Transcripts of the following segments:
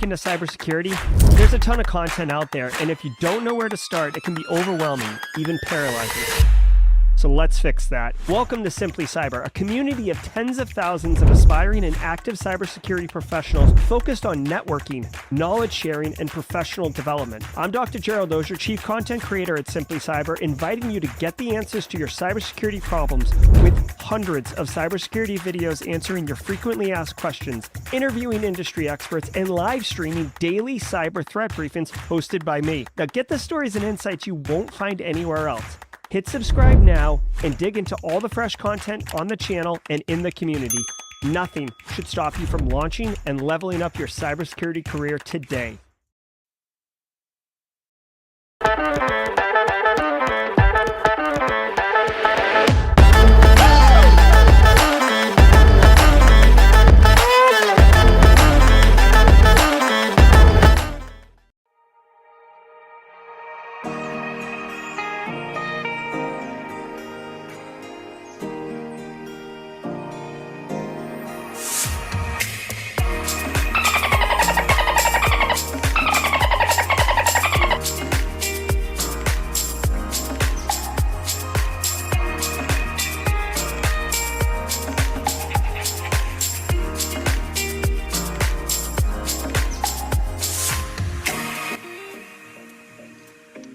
into cybersecurity, there's a ton of content out there, and if you don't know where to start, it can be overwhelming, even paralyzing. So let's fix that. Welcome to Simply Cyber, a community of tens of thousands of aspiring and active cybersecurity professionals focused on networking, knowledge sharing, and professional development. I'm Dr. Gerald Dozier, Chief Content Creator at Simply Cyber, inviting you to get the answers to your cybersecurity problems with hundreds of cybersecurity videos answering your frequently asked questions, interviewing industry experts, and live streaming daily cyber threat briefings hosted by me. Now get the stories and insights you won't find anywhere else. Hit subscribe now and dig into all the fresh content on the channel and in the community. Nothing should stop you from launching and leveling up your cybersecurity career today.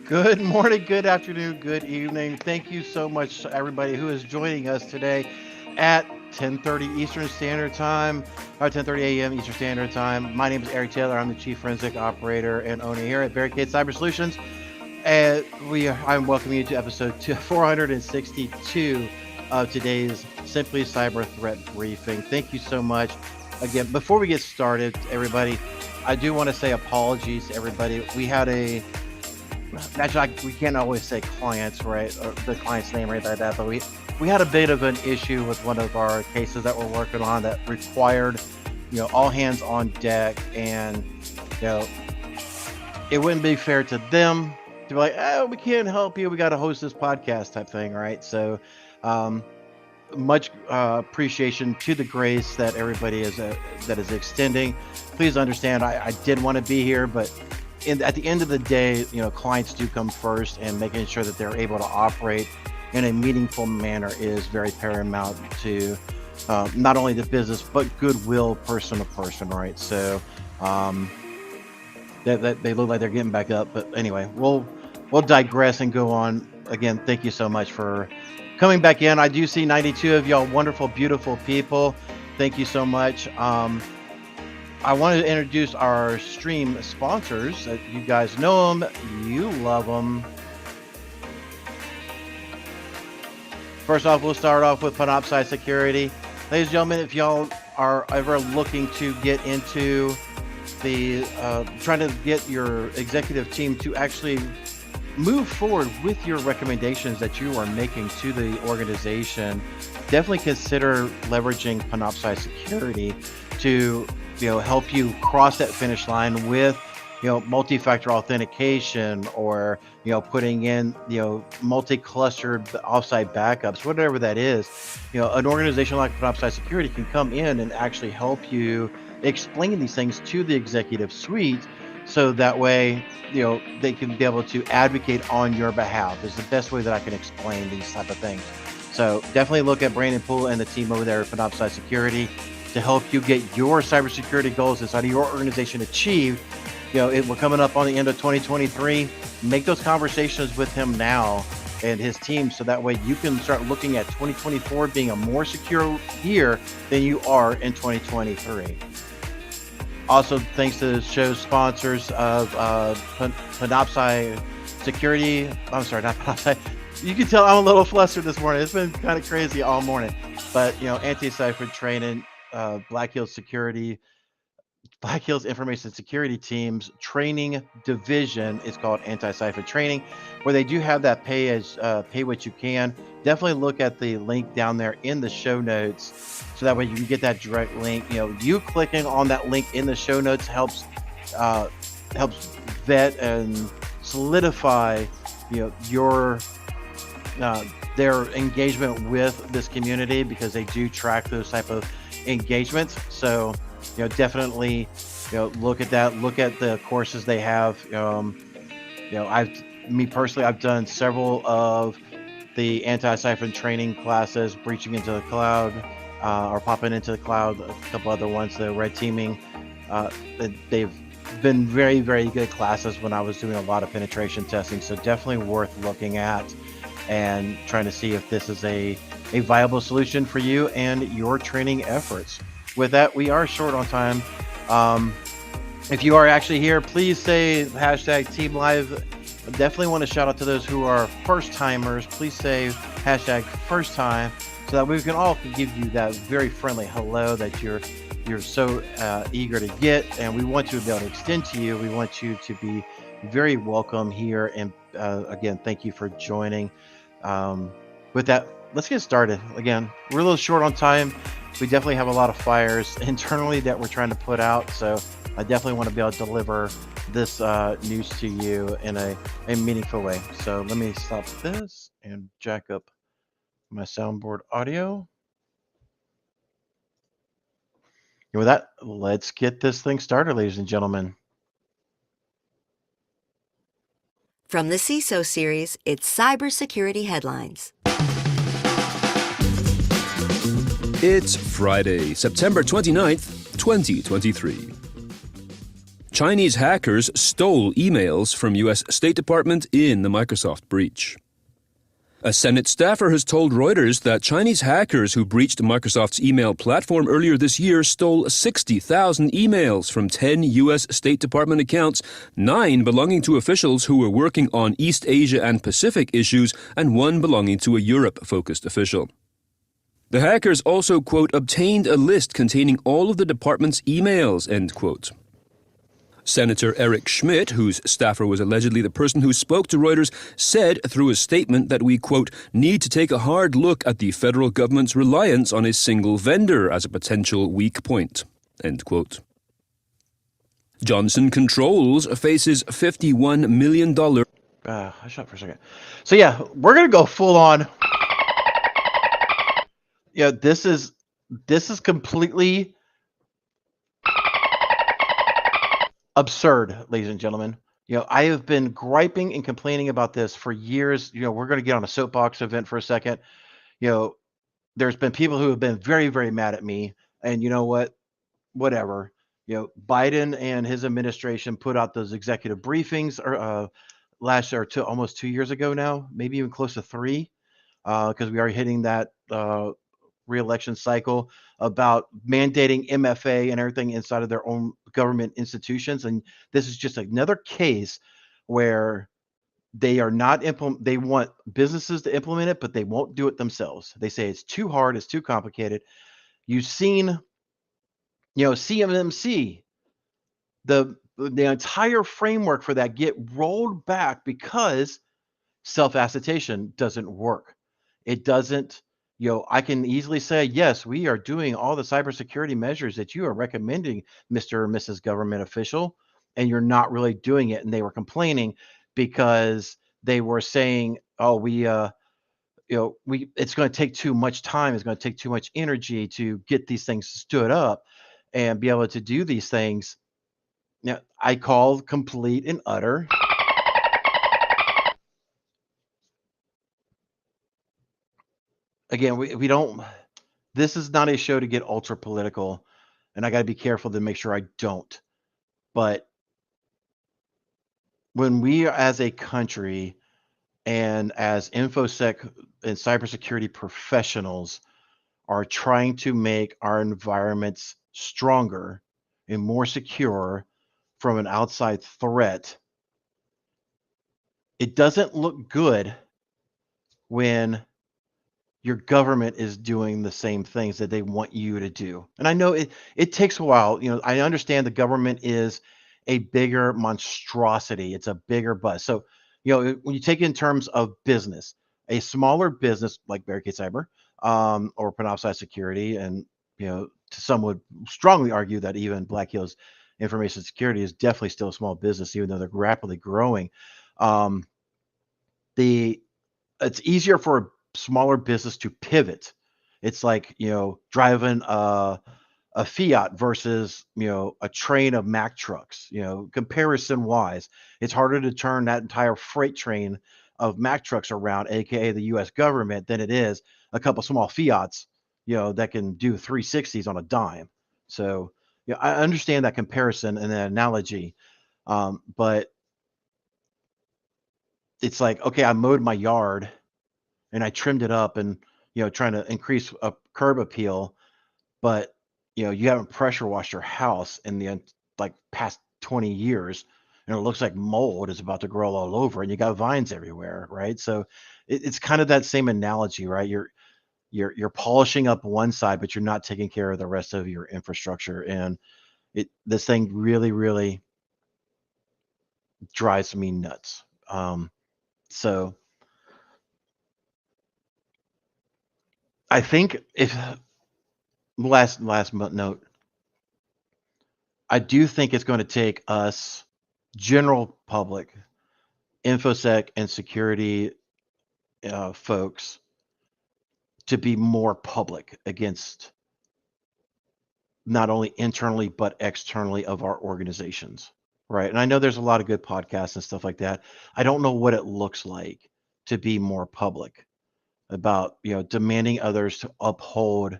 Good morning, good afternoon, good evening. Thank you so much to everybody who is joining us today at 10:30 Eastern Standard Time, or 10:30 a.m. Eastern Standard Time. My name is Eric Taylor. I'm the Chief Forensic Operator and owner here at Barricade Cyber Solutions. And I'm welcoming you to episode 462 of today's Simply Cyber Threat Briefing. Thank you so much. Again, before we get started, everybody, I do want to say apologies to everybody. We had we can't always say clients, right, or the client's name right like that, but we had a bit of an issue with one of our cases that we're working on that required, all hands on deck, and it wouldn't be fair to them to be like, oh, we can't help you, we got to host this podcast type thing, right? So much appreciation to the grace that everybody is extending. Please understand, I did want to be here, but at the end of the day, clients do come first, and making sure that they're able to operate in a meaningful manner is very paramount to not only the business but goodwill, person to person, right? So that they look like they're getting back up, but anyway, we'll digress and go on. Again, thank you so much for coming back in. I do see 92 of y'all wonderful, beautiful people. Thank you so much. I wanted to introduce our stream sponsors. You guys know them, you love them. First off, we'll start off with Panoptcy Security. Ladies and gentlemen, if y'all are ever looking to get into the trying to get your executive team to actually move forward with your recommendations that you are making to the organization, definitely consider leveraging Panoptcy Security to help you cross that finish line with multi-factor authentication, or putting in multi-clustered offsite backups, whatever that is. An organization like Panoptcy Security can come in and actually help you explain these things to the executive suite, so that way they can be able to advocate on your behalf. Is the best way that I can explain these type of things. So definitely look at Brandon Poole and the team over there at Panoptcy Security to help you get your cybersecurity goals inside of your organization achieved. We're coming up on the end of 2023. Make those conversations with him now and his team, so that way you can start looking at 2024 being a more secure year than you are in 2023. Also, thanks to the show's sponsors of Panoptcy Security. I'm sorry, not Panoptcy. You can tell I'm a little flustered this morning. It's been kind of crazy all morning. But, Antisyphon training, Black Hills Information Security Team's training division is called Antisyphon Training, where they do have that pay what you can. Definitely look at the link down there in the show notes, so that way you can get that direct link. You clicking on that link in the show notes helps vet and solidify your their engagement with this community, because they do track those type of engagements. So definitely look at that. Look at the courses they have. Me personally, I've done several of the Antisyphon training classes, breaching into the cloud, or popping into the cloud. A couple other ones, the red teaming. They've been very, very good classes when I was doing a lot of penetration testing. So definitely worth looking at and trying to see if this is a viable solution for you and your training efforts. With that, we are short on time. If you are actually here, please say hashtag Team Live. I definitely want to shout out to those who are first timers. Please say hashtag first time so that we can all give you that very friendly hello that you're so eager to get, and we want to be able to extend to you. We want you to be very welcome here, and again, thank you for joining. With that, let's get started. Again, we're a little short on time. We definitely have a lot of fires internally that we're trying to put out, so I definitely want to be able to deliver this news to you in a meaningful way. So let me stop this and jack up my soundboard audio. And with that, let's get this thing started, ladies and gentlemen. From the CISO series, it's Cybersecurity Headlines. It's Friday, September 29th, 2023. Chinese hackers stole emails from U.S. State Department in the Microsoft breach. A Senate staffer has told Reuters that Chinese hackers who breached Microsoft's email platform earlier this year stole 60,000 emails from 10 U.S. State Department accounts, 9 belonging to officials who were working on East Asia and Pacific issues, and 1 belonging to a Europe-focused official. The hackers also, quote, obtained a list containing all of the department's emails, end quote. Senator Eric Schmidt, whose staffer was allegedly the person who spoke to Reuters, said through a statement that we, quote, need to take a hard look at the federal government's reliance on a single vendor as a potential weak point, end quote. Johnson Controls faces $51 million. I shut for a second. So yeah, we're going to go full on. Yeah, this is completely absurd, ladies and gentlemen. I have been griping and complaining about this for years. We're going to get on a soapbox event for a second. There's been people who have been very, very mad at me, and you know what? Whatever. Biden and his administration put out those executive briefings last year, to almost 2 years ago now, maybe even close to 3, because we are hitting that re-election cycle, about mandating MFA and everything inside of their own government institutions. And this is just another case where they are not they want businesses to implement it, but they won't do it themselves. They say it's too hard, it's too complicated. You've seen, CMMC, the entire framework for that get rolled back because self-attestation doesn't work. It doesn't. I can easily say, yes, we are doing all the cybersecurity measures that you are recommending, Mr. or Mrs. Government official, and you're not really doing it. And they were complaining because they were saying, oh, it's going to take too much time. It's going to take too much energy to get these things stood up and be able to do these things. Now, I call complete and utter. Again, we don't, this is not a show to get ultra political, and I got to be careful to make sure I don't. But when we as a country and as InfoSec and cybersecurity professionals are trying to make our environments stronger and more secure from an outside threat, it doesn't look good when your government is doing the same things that they want you to do. And I know it takes a while. I understand the government is a bigger monstrosity. It's a bigger buzz. So, when you take it in terms of business, a smaller business like Barricade Cyber, or Panoptcy Security, and some would strongly argue that even Black Hills Information Security is definitely still a small business, even though they're rapidly growing. It's easier for a smaller business to pivot. It's like driving a a Fiat versus, a train of Mack trucks. Comparison wise, it's harder to turn that entire freight train of Mack trucks around, aka the U.S. government, than it is a couple small Fiats, that can do 360s on a dime. So, I understand that comparison and that analogy, but it's like, okay, I mowed my yard and I trimmed it up and, trying to increase a curb appeal, but you haven't pressure washed your house in the like past 20 years, and it looks like mold is about to grow all over, and you got vines everywhere, right? So it's kind of that same analogy, right? You're polishing up one side, but you're not taking care of the rest of your infrastructure, and this thing really, really drives me nuts. So I think if last note, I do think it's going to take us, general public, infosec and security folks, to be more public against not only internally but externally of our organizations, right? And I know there's a lot of good podcasts and stuff like that. I don't know what it looks like to be more public about, demanding others to uphold,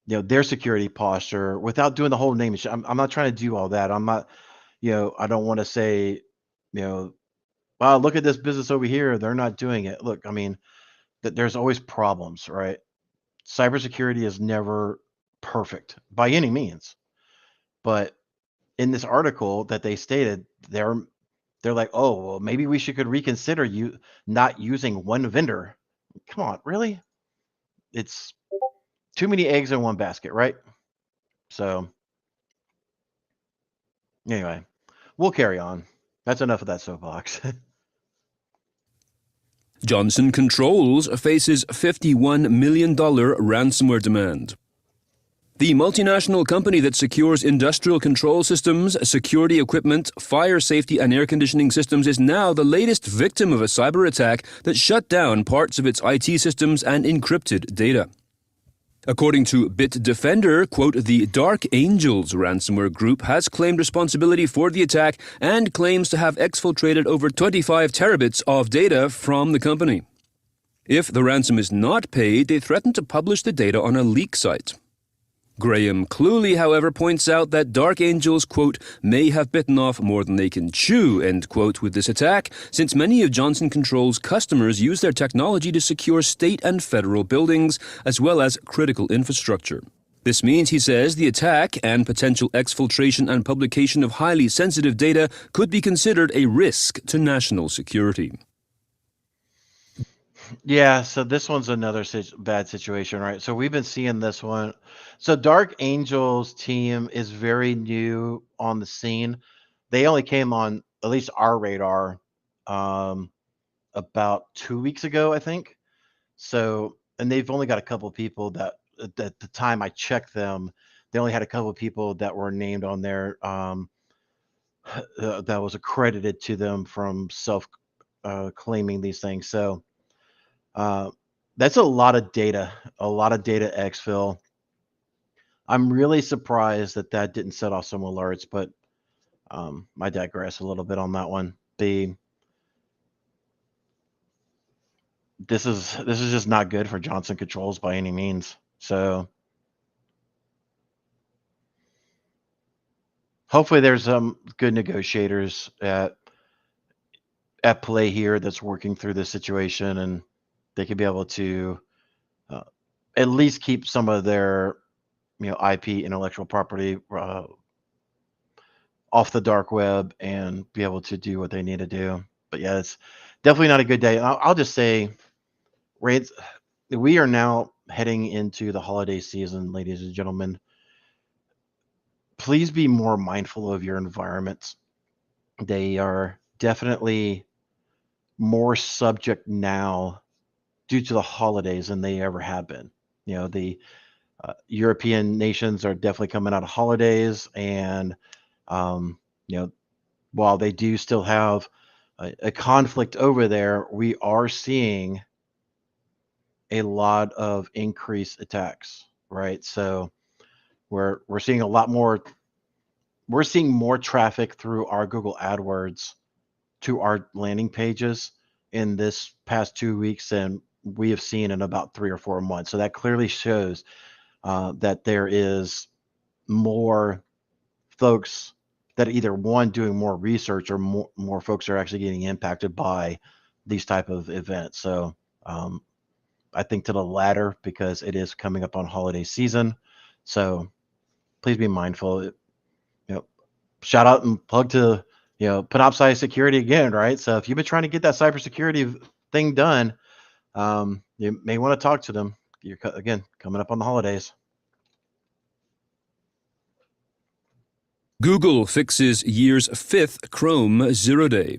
their security posture without doing the whole name. I'm not trying to do all that. I'm not, I don't want to say, wow, look at this business over here, they're not doing it. Look, I mean, that there's always problems, right? Cybersecurity is never perfect by any means. But in this article that they stated, they're like, oh, well, maybe we could reconsider you not using one vendor. Come on, really? It's too many eggs in one basket, right? So anyway, we'll carry on. That's enough of that soapbox. Johnson Controls faces $51 million ransomware demand. The multinational company that secures industrial control systems, security equipment, fire safety and air conditioning systems is now the latest victim of a cyber attack that shut down parts of its IT systems and encrypted data. According to Bitdefender, quote, the Dark Angels ransomware group has claimed responsibility for the attack and claims to have exfiltrated over 25 terabits of data from the company. If the ransom is not paid, they threaten to publish the data on a leak site. Graham Cluley, however, points out that Dark Angels, quote, may have bitten off more than they can chew, end quote, with this attack, since many of Johnson Controls' customers use their technology to secure state and federal buildings, as well as critical infrastructure. This means, he says, the attack and potential exfiltration and publication of highly sensitive data could be considered a risk to national security. Yeah, so this one's another bad situation, right? So we've been seeing this one. So Dark Angels team is very new on the scene. They only came on at least our radar about 2 weeks ago, I think. So, and they've only got a couple of people that at the time I checked them, they only had a couple of people that were named on there that was accredited to them from self claiming these things. So that's a lot of data exfil. I'm really surprised that didn't set off some alerts, but I digress a little bit on that one. This is just not good for Johnson Controls by any means. So hopefully there's some good negotiators at play here that's working through this situation, and they could be able to at least keep some of their IP, intellectual property, off the dark web and be able to do what they need to do. But yeah, it's definitely not a good day. I'll just say, we are now heading into the holiday season, ladies and gentlemen. Please be more mindful of your environments. They are definitely more subject now due to the holidays than they ever have been. The European nations are definitely coming out of holidays, and while they do still have a conflict over there, we are seeing a lot of increased attacks. right? So we're seeing a lot more. We're seeing more traffic through our Google AdWords to our landing pages in this past 2 weeks than we have seen in about 3 or 4 months. So that clearly shows that there is more folks that either one doing more research or more folks are actually getting impacted by these type of events. So I think to the latter, because it is coming up on holiday season. So please be mindful. Shout out and plug to Panoptcy Security again, right? So if you've been trying to get that cybersecurity thing done, you may want to talk to them. You're again coming up on the holidays. Google fixes year's 5th Chrome zero-day.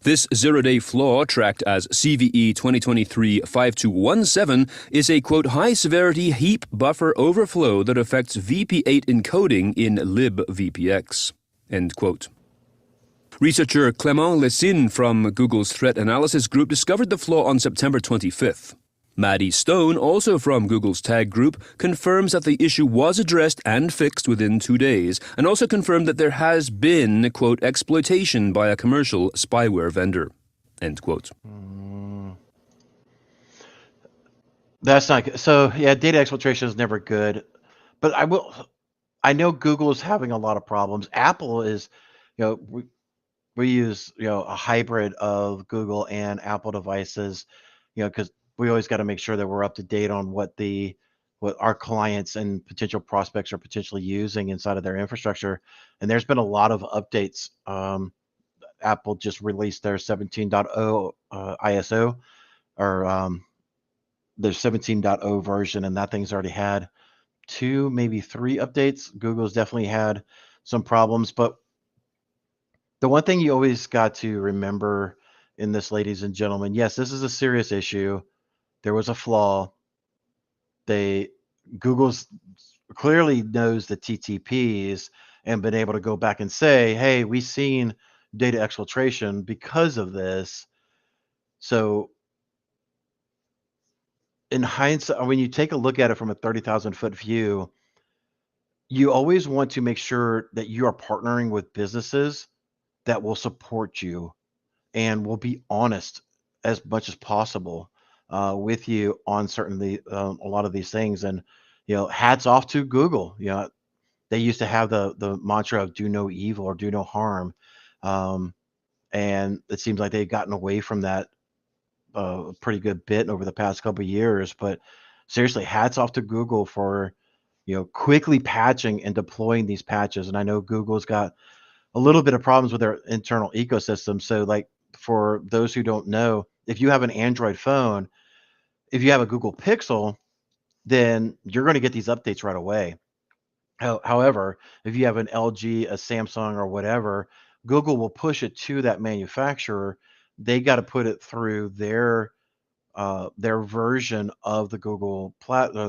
This zero-day flaw, tracked as CVE 2023-5217, is a, quote, high-severity heap buffer overflow that affects VP8 encoding in libvpx, end quote. Researcher Clément Lessine from Google's threat analysis group discovered the flaw on September 25th. Maddie Stone, also from Google's tag group, confirms that the issue was addressed and fixed within 2 days, and also confirmed that there has been, quote, exploitation by a commercial spyware vendor, end quote. That's not good. So yeah, data exfiltration is never good, but I know Google is having a lot of problems. Apple is, we use a hybrid of Google and Apple devices, because we always got to make sure that we're up to date on what our clients and potential prospects are potentially using inside of their infrastructure. And there's been a lot of updates. Apple just released their 17.0 ISO, or their 17.0 version, and that thing's already had 2, maybe 3 updates. Google's definitely had some problems, but the one thing you always got to remember in this, ladies and gentlemen, yes, this is a serious issue. There was a flaw. Google's clearly knows the TTPs and been able to go back and say, hey, we've seen data exfiltration because of this. So in hindsight, when you take a look at it from a 30,000-foot view, you always want to make sure that you are partnering with businesses that will support you and will be honest as much as possible with you on certainly a lot of these things. And hats off to Google. They used to have the mantra of do no evil or do no harm, and it seems like they've gotten away from that a pretty good bit over the past couple of years. But seriously, hats off to Google for quickly patching and deploying these patches. And I know Google's got a little bit of problems with their internal ecosystem. So like, for those who don't know, if you have an Android phone, if you have a Google Pixel, then you're going to get these updates right away. However, if you have an LG, a Samsung, or whatever, Google will push it to that manufacturer. They got to put it through their version of the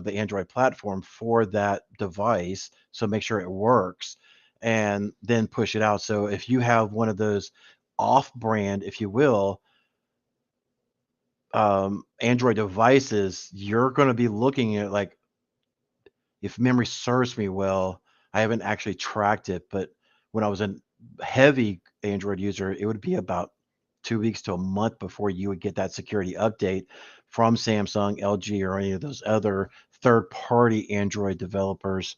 the Android platform for that device. So make sure it works and then push it out. So if you have one of those off-brand, if you will, Android devices, you're going to be looking at, like, if memory serves me well, I haven't actually tracked it, but when I was a heavy Android user, it would be about 2 weeks to a month before you would get that security update from Samsung, LG, or any of those other third-party Android developers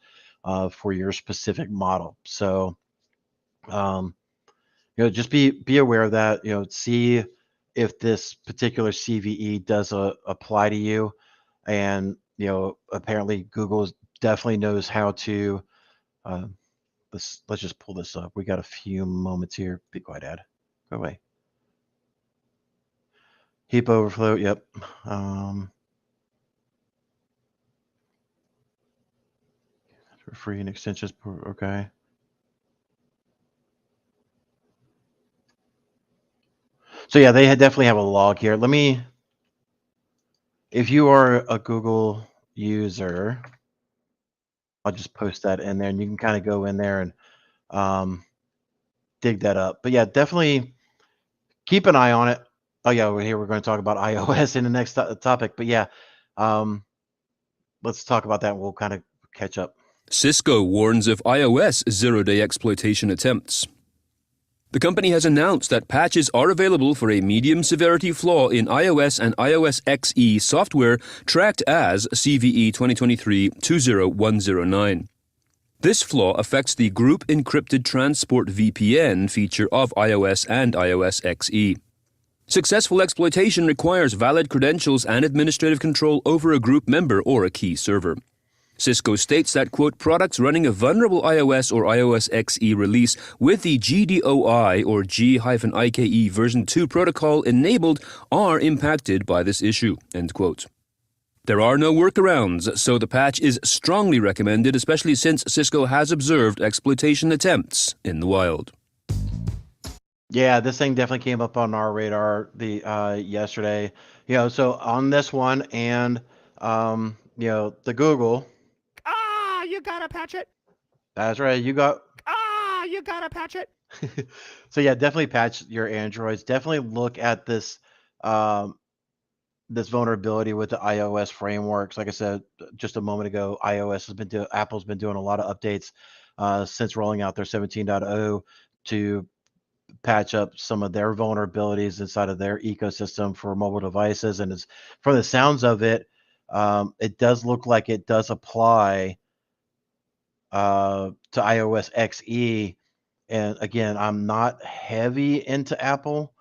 for your specific model. So, just be aware of that. See if this particular CVE does apply to you, and apparently Google definitely knows how to. Let's just pull this up. We got a few moments here. Be quiet, Ad. Go away. Heap overflow. Yep. For free and extensions. Okay. So yeah, they definitely have a log here. If you are a Google user, I'll just post that in there, and you can kind of go in there and dig that up. But yeah, definitely keep an eye on it. Oh yeah, we're going to talk about iOS in the next topic. But yeah, let's talk about that and we'll kind of catch up. Cisco warns of iOS zero-day exploitation attempts. The company has announced that patches are available for a medium severity flaw in iOS and iOS XE software tracked as CVE 2023-20109. This flaw affects the group encrypted transport VPN feature of iOS and iOS XE. Successful exploitation requires valid credentials and administrative control over a group member or a key server. Cisco states that, quote, products running a vulnerable iOS or iOS XE release with the GDOI or G-IKE version 2 protocol enabled are impacted by this issue, end quote. There are no workarounds, so the patch is strongly recommended, especially since Cisco has observed exploitation attempts in the wild. Yeah, this thing definitely came up on our radar yesterday. So on this one and the Google. You gotta patch it. That's right. You gotta patch it. So yeah, definitely patch your Androids. Definitely look at this this vulnerability with the iOS frameworks. Like I said just a moment ago, Apple's been doing a lot of updates since rolling out their 17.0 to patch up some of their vulnerabilities inside of their ecosystem for mobile devices. And from the sounds of it, it does look like it does apply to iOS XE. And again, I'm not heavy into Apple,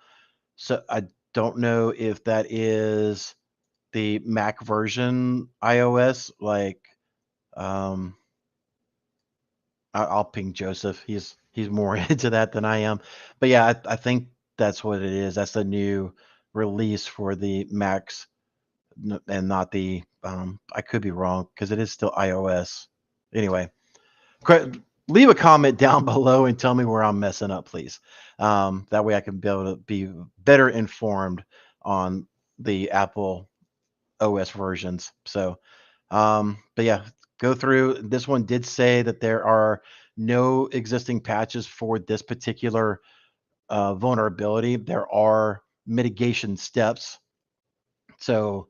so I don't know if that is the Mac version iOS. Like, I'll ping Joseph. He's more into that than I am. But yeah, I think that's what it is. That's the new release for the Macs, and not the. I could be wrong because it is still iOS. Anyway. Leave a comment down below and tell me where I'm messing up, please. That way I can be able to be better informed on the Apple OS versions. So, but yeah, go through. This one did say that there are no existing patches for this particular vulnerability. There are mitigation steps. So,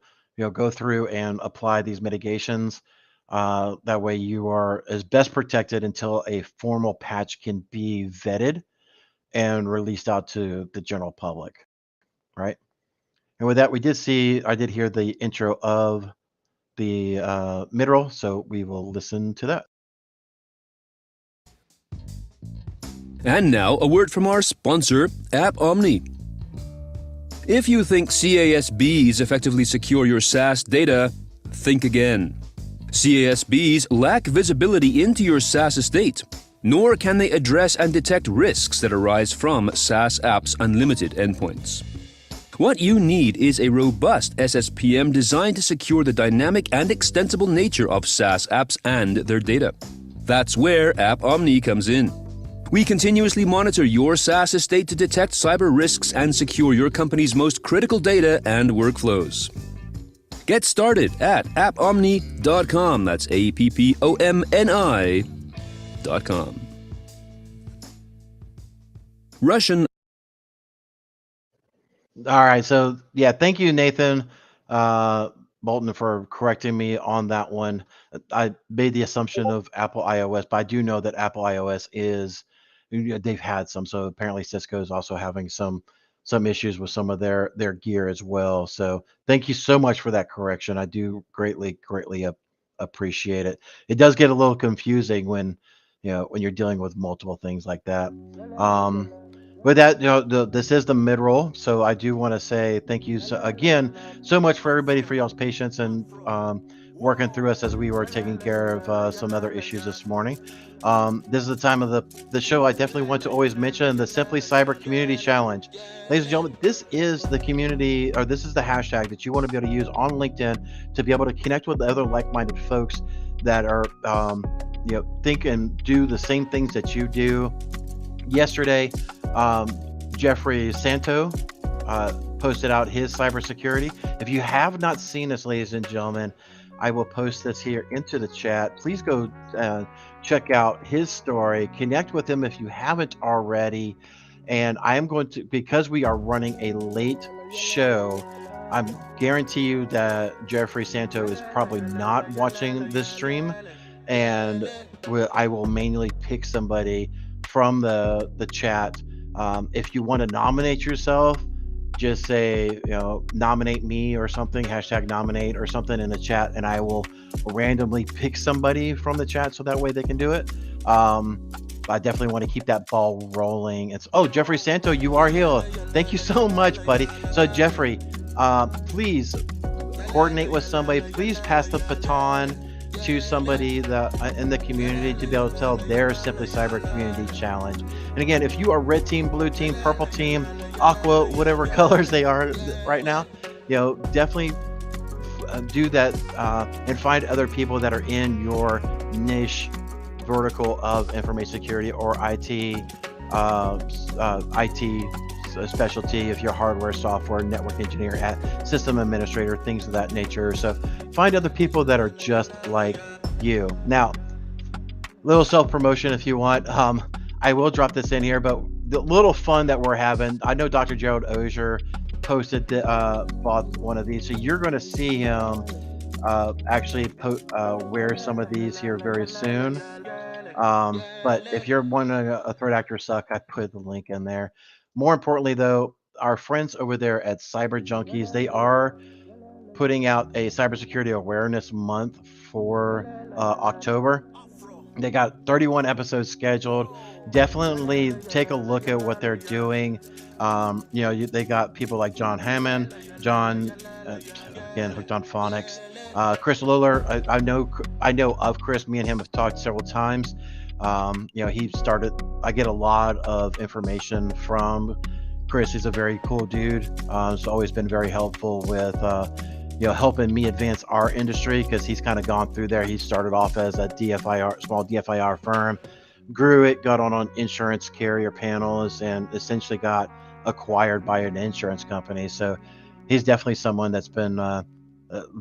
go through and apply these mitigations. That way you are as best protected until a formal patch can be vetted and released out to the general public, right? And with that, I did hear the intro of the mid-roll, so we will listen to that. And now, a word from our sponsor, AppOmni. If you think CASBs effectively secure your SaaS data, think again. CASBs lack visibility into your SaaS estate, nor can they address and detect risks that arise from SaaS apps' unlimited endpoints. What you need is a robust SSPM designed to secure the dynamic and extensible nature of SaaS apps and their data. That's where AppOmni comes in. We continuously monitor your SaaS estate to detect cyber risks and secure your company's most critical data and workflows. Get started at appomni.com. That's APPOMNI.com. Russian. All right. So, yeah, thank you, Nathan Bolton, for correcting me on that one. I made the assumption of Apple iOS, but I do know that Apple iOS they've had some. So apparently Cisco is also having some issues with some of their gear as well. So thank you so much for that correction. I do greatly appreciate it. It does get a little confusing when you're dealing with multiple things like that. With that, this is the mid-roll, so I do want to say thank you again so much for everybody for y'all's patience and working through us as we were taking care of some other issues this morning. This is the time of the show I definitely want to always mention the Simply Cyber Community Challenge. Ladies and gentlemen, this is the community, or this is the hashtag that you want to be able to use on LinkedIn to be able to connect with other like-minded folks that are think and do the same things that you do. Yesterday, Jeffrey Santo posted out his cybersecurity. If you have not seen this, ladies and gentlemen, I will post this here into the chat. Please go check out his story. Connect with him if you haven't already. And I am going to, because we are running a late show, I'm guarantee you that Jeffrey Santo is probably not watching this stream, and I will manually pick somebody from the chat. If you want to nominate yourself, just say, nominate me or something, hashtag nominate or something in the chat, and I will randomly pick somebody from the chat so that way they can do it. I definitely want to keep that ball rolling. Jeffrey Santo, you are here. Thank you so much, buddy. So Jeffrey, please coordinate with somebody. Please pass the baton to somebody that in the community to be able to tell their Simply Cyber community challenge. And again, if you are red team, blue team, purple team, aqua, whatever colors they are right now, definitely do that and find other people that are in your niche vertical of information security or IT specialty, if you're hardware, software, network engineer, system administrator, things of that nature. So find other people that are just like you. Now, little self-promotion if you want. I will drop this in here, but the little fun that we're having, I know Dr. Gerald Ozier posted bought one of these, so you're going to see him actually wear some of these here very soon. But if you're wanting a threat actor suck, I put the link in there. More importantly, though, our friends over there at Cyber Junkies, they are putting out a cybersecurity awareness month for October. They got 31 episodes scheduled. Definitely take a look at what they're doing. They got people like John Hammond, John, again, hooked on phonics. Chris Luller, I know of Chris. Me and him have talked several times. He started. I get a lot of information from Chris. He's a very cool dude. He's always been very helpful with helping me advance our industry, because he's kind of gone through there. He started off as a small DFIR firm, grew it, got on insurance carrier panels, and essentially got acquired by an insurance company. So he's definitely someone that's been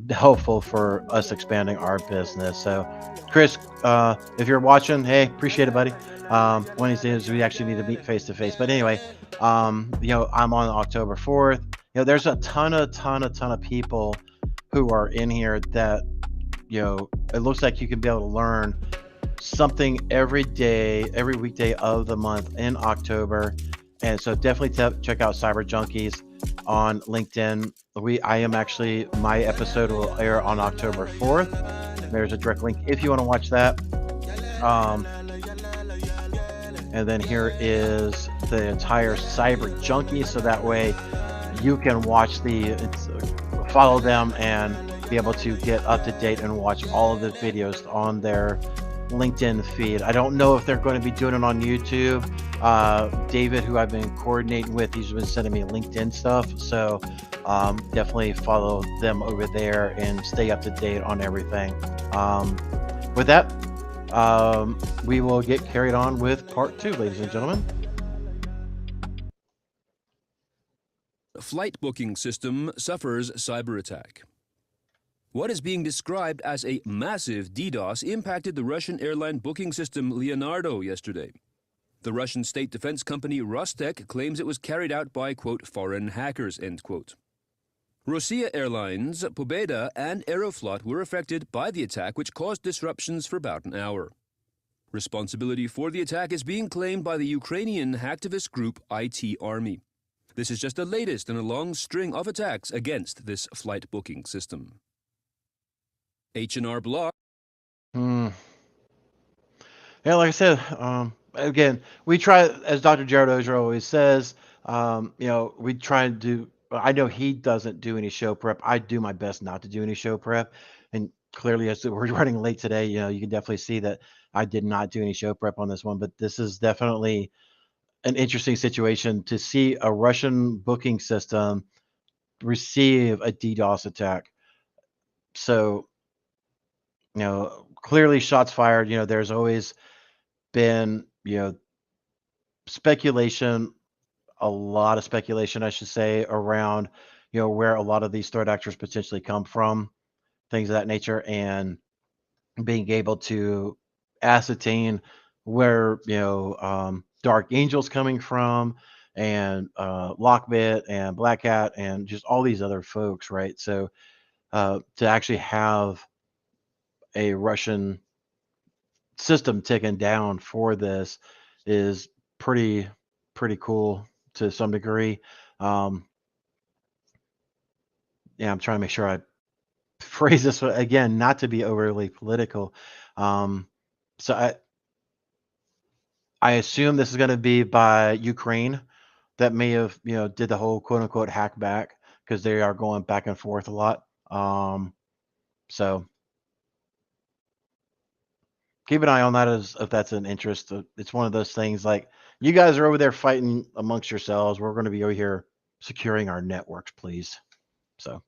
helpful for us expanding our business. So Chris, if you're watching, hey, appreciate it, buddy. One of these days we actually need to meet face to face. But anyway, I'm on October 4th. There's a ton of people who are in here that, it looks like you can be able to learn something every weekday of the month in October. And so definitely check out Cyber Junkies on LinkedIn. My episode will air on October 4th. There's a direct link if you want to watch that. And then here is the entire Cyber Junkie, so that way you can watch follow them and be able to get up to date and watch all of the videos on their LinkedIn feed. I don't know if they're going to be doing it on YouTube. David, who I've been coordinating with, he's been sending me LinkedIn stuff, so definitely follow them over there and stay up to date on everything. With that, we will get carried on with part 2, ladies and gentlemen. Flight booking system suffers cyber attack. What is being described as a massive DDoS impacted the Russian airline booking system Leonardo yesterday. The Russian state defense company Rostec claims it was carried out by, quote, foreign hackers, end quote. Rossiya Airlines, Pobeda, and Aeroflot were affected by the attack, which caused disruptions for about an hour. Responsibility for the attack is being claimed by the Ukrainian hacktivist group IT Army. This is just the latest in a long string of attacks against this flight booking system. H&R Block. Yeah, like I said, again, we try, as Dr. Jared Ozier always says, we try and do, I know he doesn't do any show prep. I do my best not to do any show prep. And clearly, as we're running late today, you can definitely see that I did not do any show prep on this one. But this is definitely an interesting situation to see a Russian booking system receive a DDoS attack. So, clearly shots fired. There's always been, speculation, a lot of speculation, I should say, around, where a lot of these threat actors potentially come from, things of that nature, and being able to ascertain where, Dark Angel's coming from, and Lockbit and Black Hat and just all these other folks, right? So to actually have a Russian system taken down for this is pretty cool to some degree. Yeah, I'm trying to make sure I phrase this again, not to be overly political. So I assume this is going to be by Ukraine that may have, did the whole quote unquote hack back, because they are going back and forth a lot. So keep an eye on that as if that's an interest. It's one of those things like you guys are over there fighting amongst yourselves. We're going to be over here securing our networks, please. So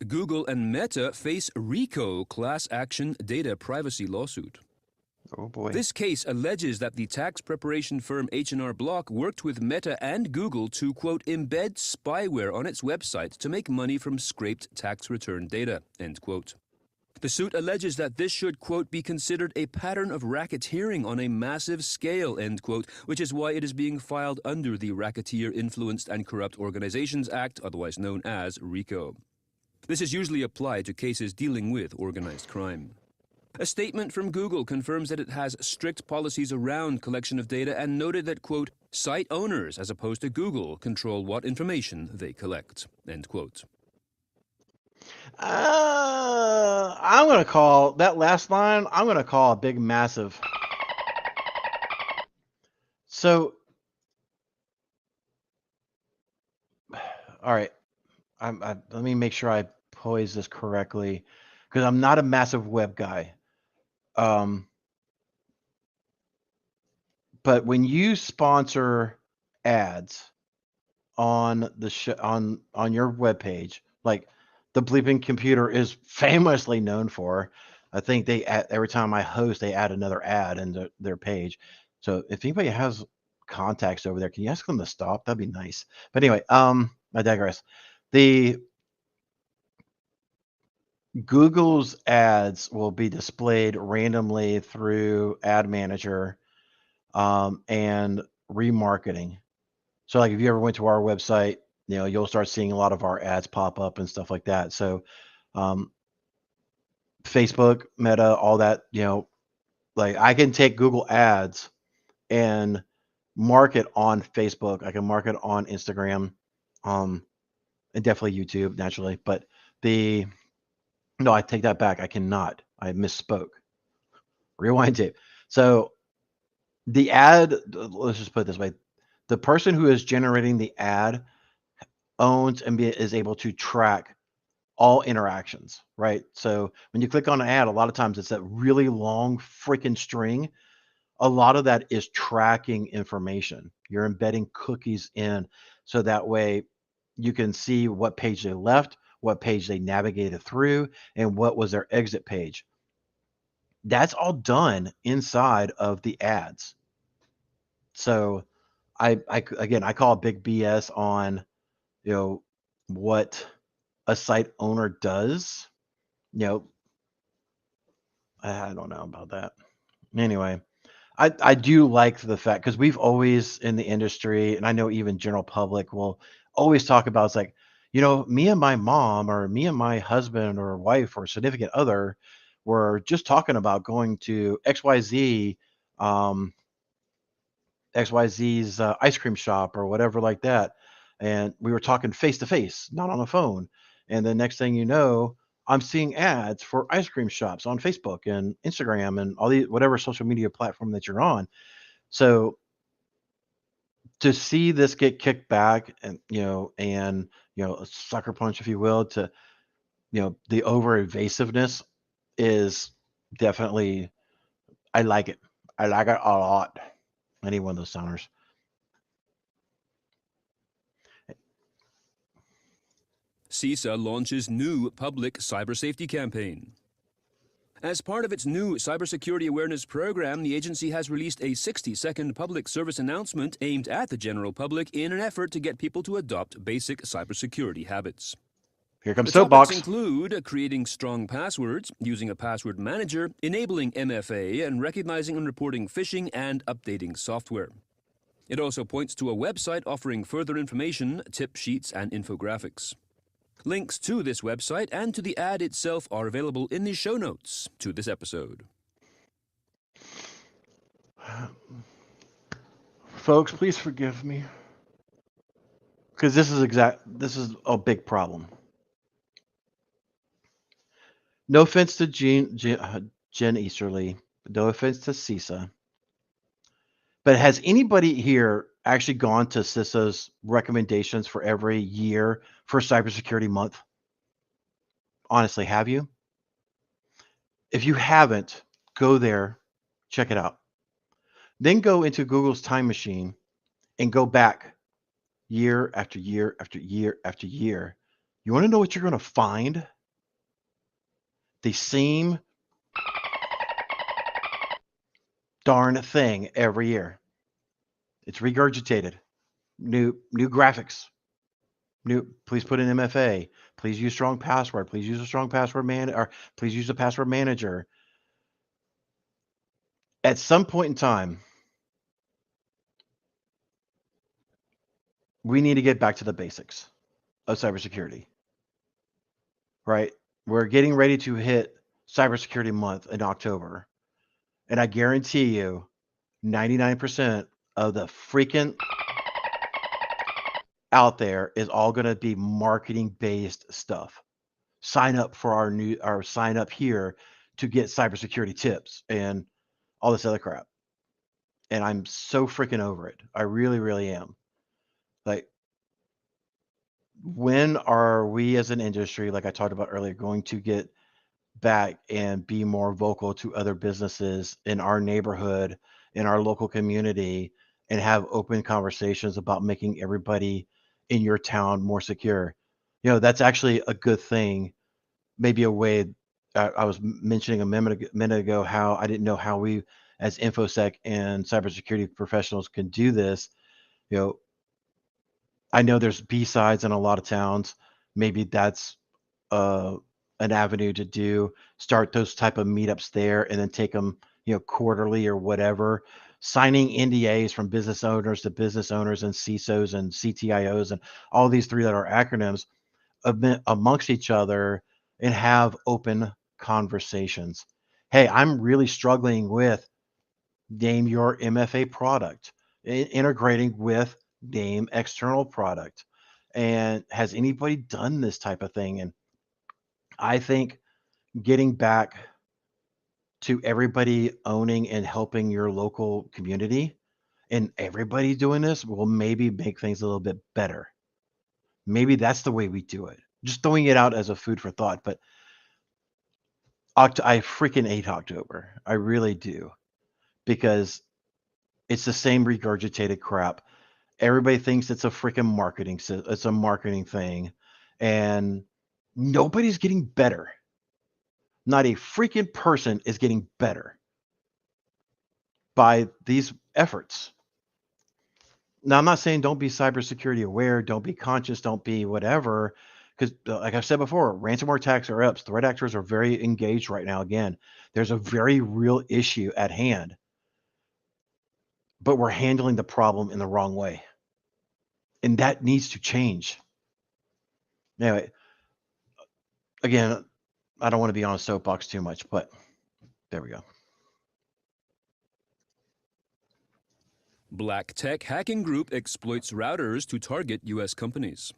Google and Meta face RICO class action data privacy lawsuit. oh boy. This case alleges that the tax preparation firm H&R Block worked with Meta and Google to, quote, embed spyware on its website to make money from scraped tax return data, end quote. The suit alleges that this should, quote, be considered a pattern of racketeering on a massive scale, end quote, which is why it is being filed under the Racketeer Influenced and Corrupt Organizations Act, otherwise known as RICO. This is usually applied to cases dealing with organized crime. A statement from Google confirms that it has strict policies around collection of data and noted that, quote, site owners, as opposed to Google, control what information they collect, end quote. I'm going to call that last line, I'm going to call a big, massive. So, all right. Let me make sure I poise this correctly, because I'm not a massive web guy. But when you sponsor ads on the on your web page, like the Bleeping Computer is famously known for, I think they every time I host, they add another ad in their page. So if anybody has contacts over there, can you ask them to stop? That'd be nice. But anyway, I digress. The Google's ads will be displayed randomly through Ad Manager and remarketing. So like if you ever went to our website, you'll start seeing a lot of our ads pop up and stuff like that. So Facebook, Meta, all that, like I can take Google ads and market on Facebook. I can market on Instagram, and definitely YouTube naturally. But no, I take that back. I cannot. I misspoke. Rewind tape. So the ad, let's just put it this way. The person who is generating the ad owns and is able to track all interactions, right? So when you click on an ad, a lot of times it's that really long freaking string. A lot of that is tracking information. You're embedding cookies in, so that way you can see what page they left, what page they navigated through, and what was their exit page. That's all done inside of the ads. So I call big BS on, what a site owner does. I don't know about that. Anyway, I do like the fact, because we've always in the industry, and I know even general public will always talk about, it's like, me and my mom or me and my husband or wife or significant other were just talking about going to XYZ, XYZ's ice cream shop or whatever like that. And we were talking face to face, not on the phone. And the next thing you know, I'm seeing ads for ice cream shops on Facebook and Instagram and all these, whatever social media platform that you're on. So to see this get kicked back and, a sucker punch, if you will, to, the over evasiveness is definitely, I like it. I like it a lot. Any one of those sounders. CISA launches new public cyber safety campaign. As part of its new cybersecurity awareness program, the agency has released a 60-second public service announcement aimed at the general public in an effort to get people to adopt basic cybersecurity habits. Here comes The topics Soapbox. include creating strong passwords, using a password manager, enabling MFA, and recognizing and reporting phishing and updating software. It also points to a website offering further information, tip sheets, and infographics. Links to this website and to the ad itself are available in the show notes to this episode. Folks, please forgive me. Because this is a big problem. No offense to Jen Easterly, no offense to CISA. But has anybody here actually gone to CISA's recommendations for every year for Cybersecurity Month? Honestly, have you? If you haven't, go there, check it out. Then go into Google's time machine and go back year after year after year after year. You want to know what you're going to find? The same darn thing every year. It's regurgitated. New graphics. Please put in MFA. Please use strong password. Please use a strong password or please use a password manager. At some point in time, we need to get back to the basics of cybersecurity. Right? We're getting ready to hit Cybersecurity Month in October. And I guarantee you, 99% of the freaking out there is all going to be marketing based stuff. Sign up for our sign up here to get cybersecurity tips and all this other crap. And I'm so freaking over it. I really, really am. Like, when are we as an industry, like I talked about earlier, going to get back and be more vocal to other businesses in our neighborhood, in our local community, and have open conversations about making everybody in your town more secure? You know, that's actually a good thing. Maybe a way. I was mentioning a minute ago how I didn't know how we, as InfoSec and cybersecurity professionals, can do this. You know, I know there's B-sides in a lot of towns. Maybe that's an avenue to do. Start those type of meetups there, and then take them, quarterly or whatever. Signing NDAs from business owners to business owners and CISOs and CTIOs and all these three-letter acronyms amongst each other, and have open conversations. Hey, I'm really struggling with name your MFA product, integrating with name external product. And has anybody done this type of thing? And I think getting back to everybody owning and helping your local community and everybody doing this will maybe make things a little bit better. Maybe that's the way we do it. Just throwing it out as a food for thought. But I freaking hate October. I really do. Because it's the same regurgitated crap. Everybody thinks it's a freaking marketing thing. And nobody's getting better. Not a freaking person is getting better by these efforts. Now, I'm not saying don't be cybersecurity aware, don't be conscious, don't be whatever, because like I've said before, ransomware attacks are up. Threat actors are very engaged right now. Again, there's a very real issue at hand, but we're handling the problem in the wrong way. And that needs to change. Anyway, again, I don't want to be on a soapbox too much, but there we go. BlackTech hacking group exploits routers to target U.S. companies.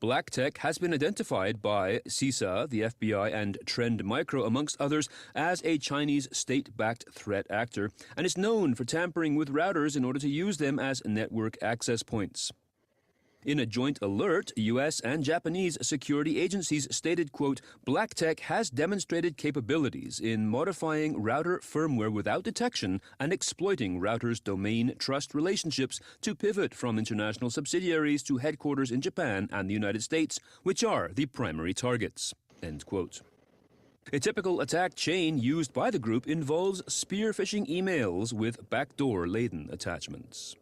BlackTech has been identified by CISA, the FBI, and Trend Micro, amongst others, as a Chinese state-backed threat actor, and is known for tampering with routers in order to use them as network access points. In a joint alert, U.S. and Japanese security agencies stated, quote, BlackTech has demonstrated capabilities in modifying router firmware without detection and exploiting routers' domain trust relationships to pivot from international subsidiaries to headquarters in Japan and the United States, which are the primary targets, end quote. A typical attack chain used by the group involves spear phishing emails with backdoor-laden attachments.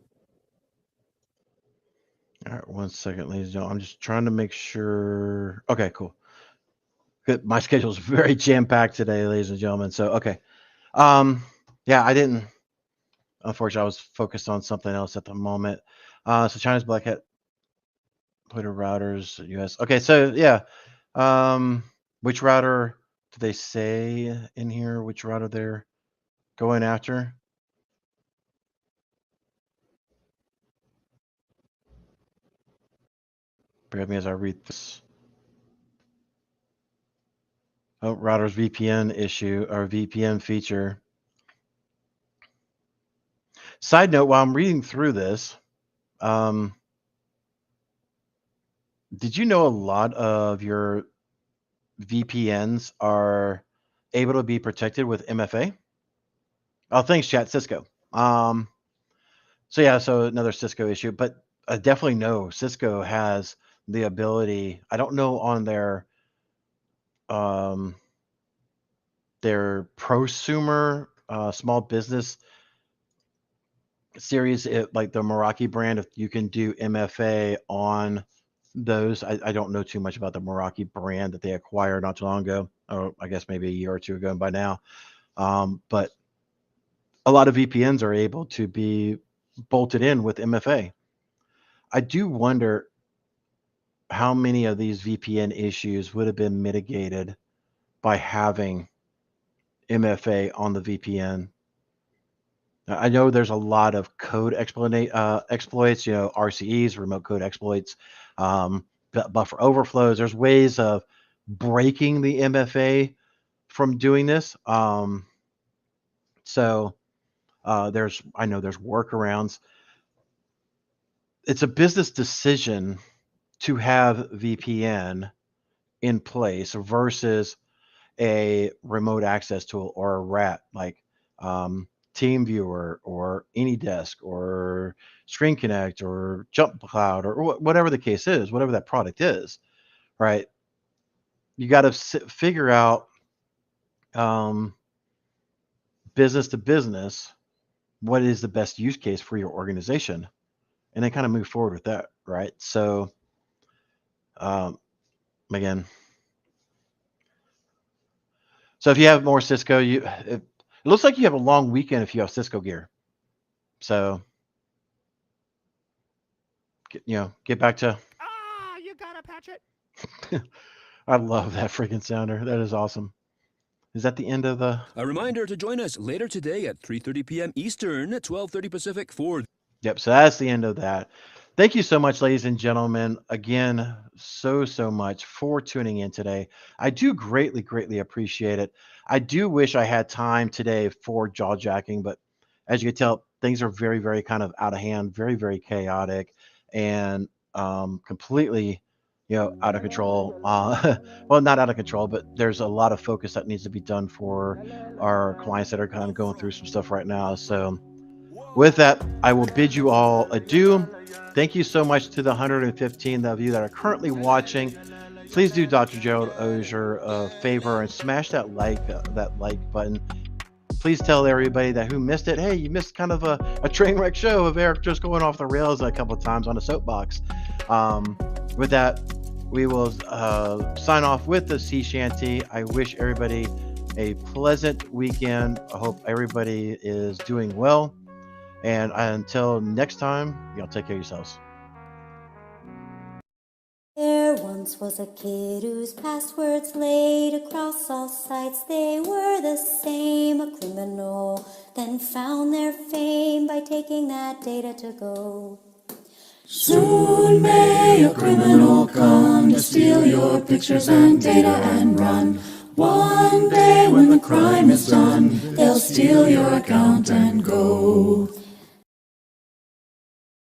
All right, 1 second, ladies and gentlemen. I'm just trying to make sure. Okay, cool. Good. My schedule is very jam-packed today, ladies and gentlemen. So, okay. Yeah, I didn't. Unfortunately, I was focused on something else at the moment. So China's Black Hat Twitter routers, US. Okay, so yeah. Which router do they say in here? Which router they're going after? Bear with me as I read this. Oh, router's VPN issue or VPN feature. Side note, while I'm reading through this, did you know a lot of your VPNs are able to be protected with MFA? Oh, thanks, chat. Cisco. So yeah, so another Cisco issue, but I definitely know Cisco has the ability. I don't know on their prosumer small business series, like the Meraki brand, if you can do MFA on those. I don't know too much about the Meraki brand that they acquired not too long ago, or I guess maybe a year or two ago by now. But a lot of VPNs are able to be bolted in with MFA. I do wonder how many of these VPN issues would have been mitigated by having MFA on the VPN. I know there's a lot of code exploits, RCEs, remote code exploits, buffer overflows. There's ways of breaking the MFA from doing this. So I know there's workarounds. It's a business decision to have VPN in place versus a remote access tool or a RAT like TeamViewer or AnyDesk or Screen Connect or Jump Cloud or whatever the case is, whatever that product is, right? You got to figure out business to business what is the best use case for your organization, and then kind of move forward with that, right? So again, so if you have more Cisco, it looks like you have a long weekend if you have Cisco gear. So get back to. You gotta patch it. I love that freaking sounder. That is awesome. Is that the end of the? A reminder to join us later today at 3:30 p.m. Eastern, 12:30 Pacific for. Yep. So that's the end of that. Thank you so much, ladies and gentlemen. Again, so much for tuning in today. I do greatly appreciate it. I do wish I had time today for jaw jacking, but as you can tell, things are very kind of out of hand, very chaotic, and completely, out of control. Well, not out of control, but there's a lot of focus that needs to be done for our clients that are kind of going through some stuff right now. So with that, I will bid you all adieu. Thank you so much to the 115 of you that are currently watching. Please do Dr. Gerald Ozier a favor and smash that like button. Please tell everybody that who missed it, hey, you missed kind of a train wreck show of Eric just going off the rails a couple of times on a soapbox. With that, we will sign off with the sea shanty. I wish everybody a pleasant weekend. I hope everybody is doing well. And until next time, y'all take care of yourselves. There once was a kid whose passwords laid across all sites. They were the same, a criminal, then found their fame by taking that data to go. Soon may a criminal come to steal your pictures and data and run. One day when the crime is done, they'll steal your account and go.